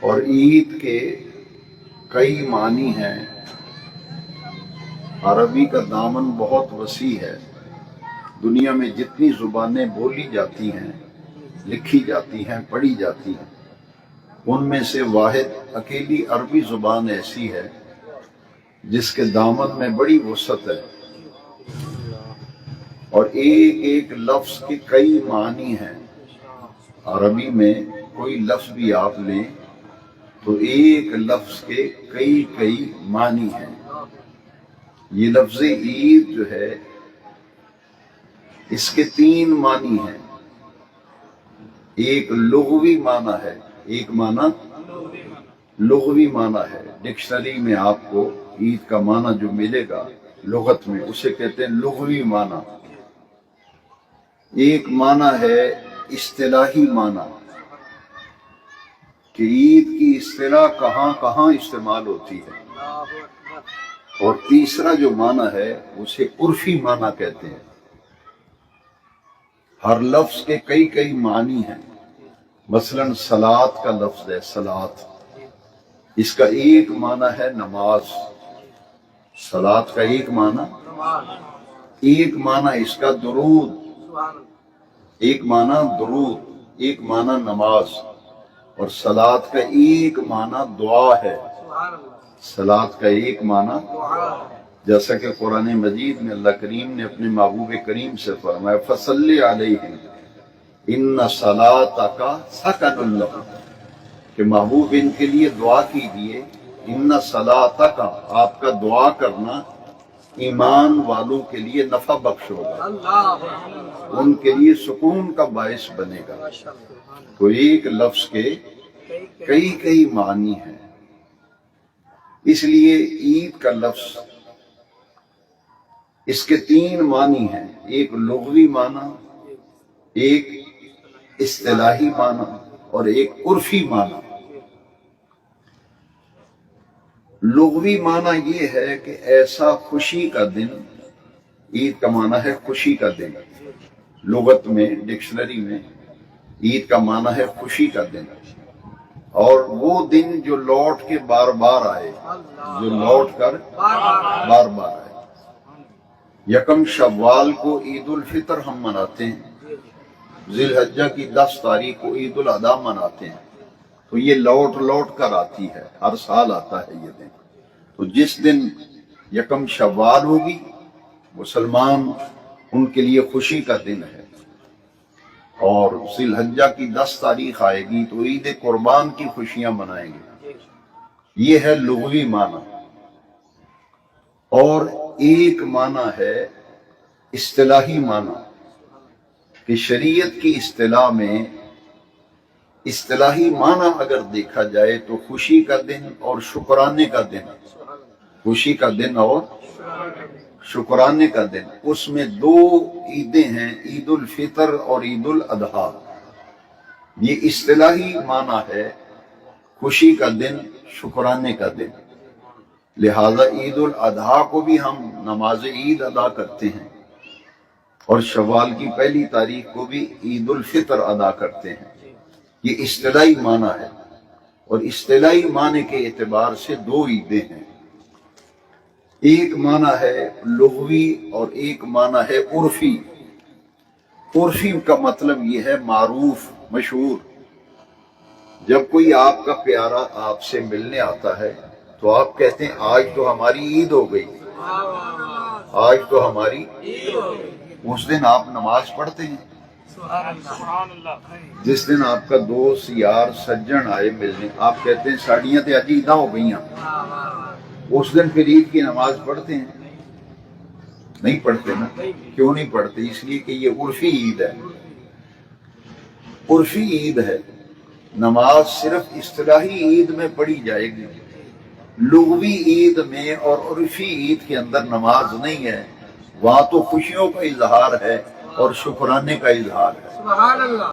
اور عید کے کئی معنی ہیں۔ عربی کا دامن بہت وسیع ہے۔ دنیا میں جتنی زبانیں بولی جاتی ہیں، لکھی جاتی ہیں، پڑھی جاتی ہیں، ان میں سے واحد اکیلی عربی زبان ایسی ہے جس کے دامن میں بڑی وسعت ہے، اور ایک ایک لفظ کے کئی معنی ہیں۔ عربی میں کوئی لفظ بھی آپ لیں تو ایک لفظ کے کئی کئی معنی ہیں۔ یہ لفظ عید جو ہے اس کے 3 معنی ہیں۔ ایک لغوی معنی ہے، ایک معنی لغوی معنی ہے۔ ڈکشنری میں آپ کو عید کا معنی جو ملے گا لغت میں، اسے کہتے ہیں لغوی معنی۔ ایک معنی ہے اصطلاحی معنی کہ عید کی اصطلاح کہاں کہاں استعمال ہوتی ہے۔ اور تیسرا جو معنی ہے اسے عرفی معنی کہتے ہیں۔ ہر لفظ کے کئی کئی معنی ہیں۔ مثلا صلاۃ کا لفظ ہے، صلاۃ، اس کا ایک معنی ہے نماز۔ صلاۃ کا ایک معنی اس کا درود، ایک معنی درود، ایک معنی نماز۔ اور صلاۃ کا ایک معنی دعا ہے۔ صلاۃ کا ایک معنی، جیسا کہ قرآن مجید میں اللہ کریم نے اپنے محبوب کریم سے فرمایا فَصَلِّ عَلَيْهِمْ إِنَّ صَلَاتَكَ سَكَنٌ لَهُمْ، کہ محبوب ان کے لیے دعا کیجیے۔ إِنَّ صَلَاتَكَ، آپ کا دعا کرنا ایمان والوں کے لیے نفع بخش ہوگا، ان کے لیے سکون کا باعث بنے گا۔ تو ایک لفظ کے کئی کئی معنی ہیں۔ اس لیے عید کا لفظ، اس کے 3 معنی ہیں، ایک لغوی معنی، ایک اصطلاحی معنی، اور ایک عرفی معنی۔ لغوی معنی یہ ہے کہ ایسا خوشی کا دن، عید کا معنی ہے خوشی کا دن۔ لغت میں، ڈکشنری میں عید کا معنی ہے خوشی کا دن، اور وہ دن جو لوٹ کے بار بار آئے، جو لوٹ کر بار بار آئے۔ یکم شوال کو عید الفطر ہم مناتے ہیں، ذی الحجہ کی 10 تاریخ کو عید الاضحیٰ مناتے ہیں۔ تو یہ لوٹ لوٹ کر آتی ہے، ہر سال آتا ہے یہ دن۔ تو جس دن یکم شوال ہوگی، مسلمان ان کے لیے خوشی کا دن ہے، اور ذی الحجہ کی 10 تاریخ آئے گی تو عید قربان کی خوشیاں منائیں گے۔ یہ ہے لغوی معنی۔ اور ایک معنی ہے اصطلاحی معنی کہ شریعت کی اصطلاح میں اصطلاحی معنی اگر دیکھا جائے تو خوشی کا دن اور شکرانے کا دن، خوشی کا دن اور شکرانے کا دن، اس میں 2 عیدیں ہیں، عید الفطر اور عید الاضحیٰ۔ یہ اصطلاحی معنی ہے خوشی کا دن، شکرانے کا دن۔ لہذا عید الاضحیٰ کو بھی ہم نماز عید ادا کرتے ہیں، اور شوال کی 1 تاریخ کو بھی عید الفطر ادا کرتے ہیں۔ یہ اصطلاحی معنی ہے، اور اصطلاحی معنی کے اعتبار سے 2 عیدیں ہیں۔ ایک معنی ہے لغوی اور ایک معنی ہے عرفی۔ عرفی کا مطلب یہ ہے معروف، مشہور۔ جب کوئی آپ کا پیارا آپ سے ملنے آتا ہے تو آپ کہتے ہیں آج تو ہماری عید ہو گئی، آج تو ہماری عید ہو گئی۔ اس دن آپ نماز پڑھتے ہیں۔ جس دن آپ کا دوست یار سجن آئے ملنے، آپ کہتے ہیں ساڑیاں تے اج عیداں ہو گئیاں، اس دن پھر عید کی نماز پڑھتے ہیں؟ نہیں پڑھتے نا۔ کیوں نہیں پڑھتے؟ اس لیے کہ یہ عرفی عید ہے، عرفی عید ہے۔ نماز صرف اصطلاحی عید میں پڑھی جائے گی، لغوی عید میں اور عرفی عید کے اندر نماز نہیں ہے۔ وہاں تو خوشیوں کا اظہار ہے اور شکرانے کا اظہار ہے۔ سبحان اللہ۔